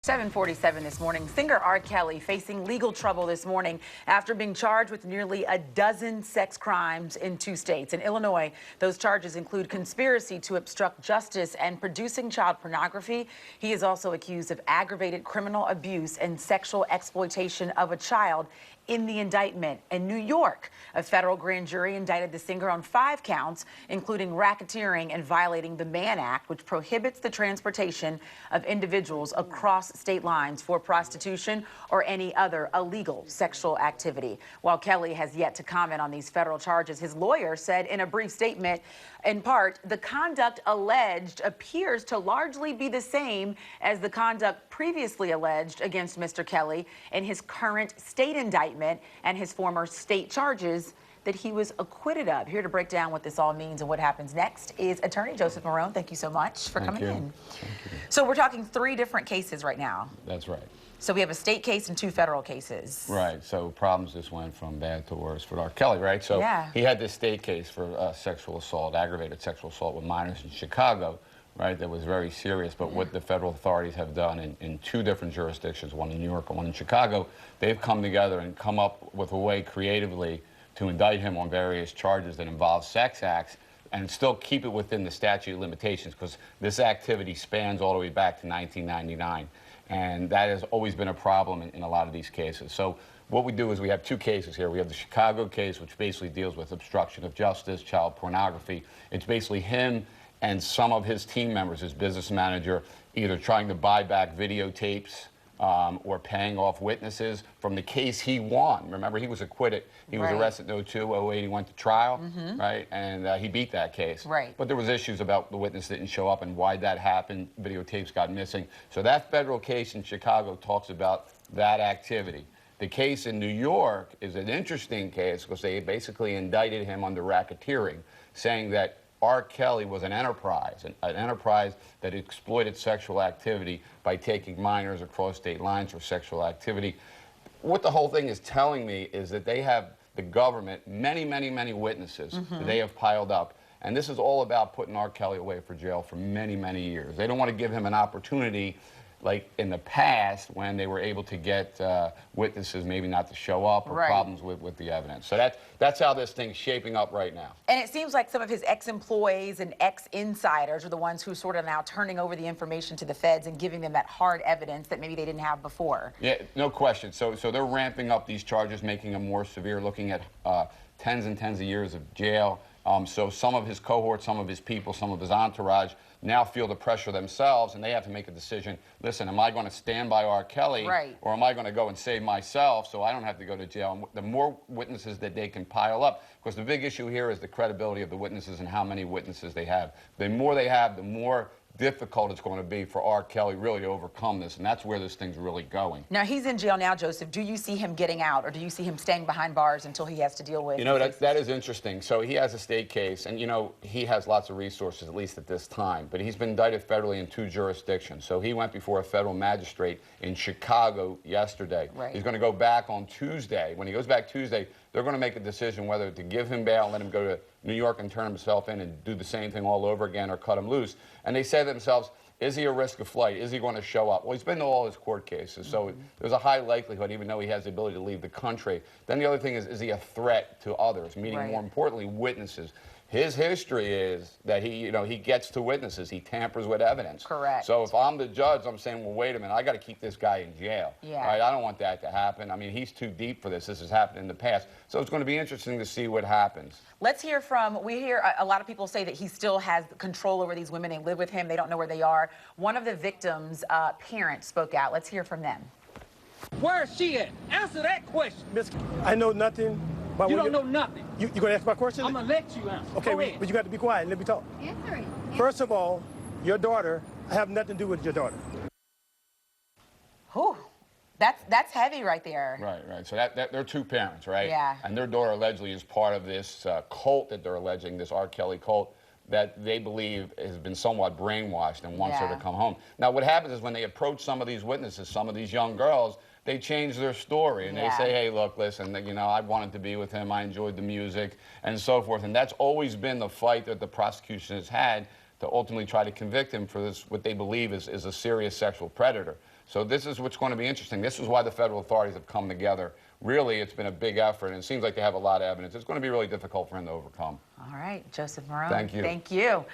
7:47 this morning. Singer R. Kelly facing legal trouble this morning after being charged with nearly a dozen sex crimes in 2 states. In Illinois, those charges include conspiracy to obstruct justice and producing child pornography. He is also accused of aggravated criminal abuse and sexual exploitation of a child in the indictment. In New York, a federal grand jury indicted the singer on 5 counts, including racketeering and violating the Mann Act, which prohibits the transportation of individuals across state lines for prostitution or any other illegal sexual activity. While Kelly has yet to comment on these federal charges, his lawyer said in a brief statement, in part, the conduct alleged appears to largely be the same as the conduct previously alleged against Mr. Kelly in his current state indictment and his former state charges that he was acquitted of. Here to break down what this all means and what happens next is attorney Joseph Marone. Thank you so much for coming in. Thank you. So we're talking 3 different cases right now. That's right. So we have a state case and 2 federal cases. Right. So problems just went from bad to worse for R. Kelly, right? So he had this state case for sexual assault, aggravated sexual assault with minors in Chicago, right? That was very serious. But what the federal authorities have done in 2 different jurisdictions, one in New York and one in Chicago, they've come together and come up with a way creatively to indict him on various charges that involve sex acts and still keep it within the statute of limitations, because this activity spans all the way back to 1999. And that has always been a problem in a lot of these cases. So what we do is we have 2 cases here. We have the Chicago case, which basically deals with obstruction of justice, child pornography. It's basically him and some of his team members, his business manager, either trying to buy back videotapes or paying off witnesses from the case he won. Remember, he was acquitted. He was arrested in 02, 08, he went to trial, right? And he beat that case. Right. But there was issues about the witness didn't show up and why that happened. Videotapes got missing. So that federal case in Chicago talks about that activity. The case in New York is an interesting case because they basically indicted him under racketeering, saying that R. Kelly was an enterprise that exploited sexual activity by taking minors across state lines for sexual activity. What the whole thing is telling me is that they have, the government, many, many, many witnesses that they have piled up. And this is all about putting R. Kelly away for jail for many, many years. They don't want to give him an opportunity like in the past when they were able to get witnesses maybe not to show up or problems with the evidence. So that's how this thing's shaping up right now. And it seems like some of his ex-employees and ex-insiders are the ones who sort of now turning over the information to the feds and giving them that hard evidence that maybe they didn't have before. Yeah, no question. So they're ramping up these charges, making them more severe, looking at tens and tens of years of jail. So some of his cohorts, some of his people, some of his entourage now feel the pressure themselves, and they have to make a decision. Listen, am I going to stand by R. Kelly, or am I going to go and save myself so I don't have to go to jail? And the more witnesses that they can pile up, because the big issue here is the credibility of the witnesses and how many witnesses they have. The more they have, the more difficult it's going to be for R. Kelly really to overcome this, and that's where this thing's really going. Now, he's in jail now, Joseph. Do you see him getting out, or do you see him staying behind bars until he has to deal with... You know, that is interesting. So he has a state case, and, you know, he has lots of resources, at least at this time, but he's been indicted federally in 2 jurisdictions. So he went before a federal magistrate in Chicago yesterday. He's going to go back on Tuesday. When he goes back Tuesday, they're going to make a decision whether to give him bail and let him go to New York and turn himself in and do the same thing all over again, or cut him loose. And they say to themselves, is he a risk of flight? Is he going to show up? Well, he's been to all his court cases, so there's a high likelihood, even though he has the ability to leave the country. Then the other thing is he a threat to others, meaning more importantly, witnesses. His history is that he gets to witnesses. He tampers with evidence. Correct. So if I'm the judge, I'm saying, well, wait a minute, I got to keep this guy in jail. Right? I don't want that to happen. I mean, he's too deep for this. This has happened in the past. So it's going to be interesting to see what happens. Let's hear from, we hear a lot of people say that he still has control over these women. They live with him. They don't know where they are. One of the victims' parents spoke out. Let's hear from them. Where is she at? Answer that question. Miss, I know nothing. You don't know nothing. You going to ask my question? I'm going to let you answer. Okay, but you got to be quiet and let me talk. Answer it. First of all, your daughter, I have nothing to do with your daughter. Whew. That's heavy right there. Right. So they're 2 parents, right? Yeah. And their daughter allegedly is part of this cult that they're alleging, this R. Kelly cult, that they believe has been somewhat brainwashed and wants her to come home. Now, what happens is when they approach some of these witnesses, some of these young girls, they change their story and they say, hey, look, listen, you know, I wanted to be with him, I enjoyed the music, and so forth. And that's always been the fight that the prosecution has had to ultimately try to convict him for this, what they believe is a serious sexual predator. So this is what's going to be interesting. This is why the federal authorities have come together. Really, it's been a big effort, and it seems like they have a lot of evidence. It's going to be really difficult for him to overcome. All right, Joseph Marone. Thank you. Thank you.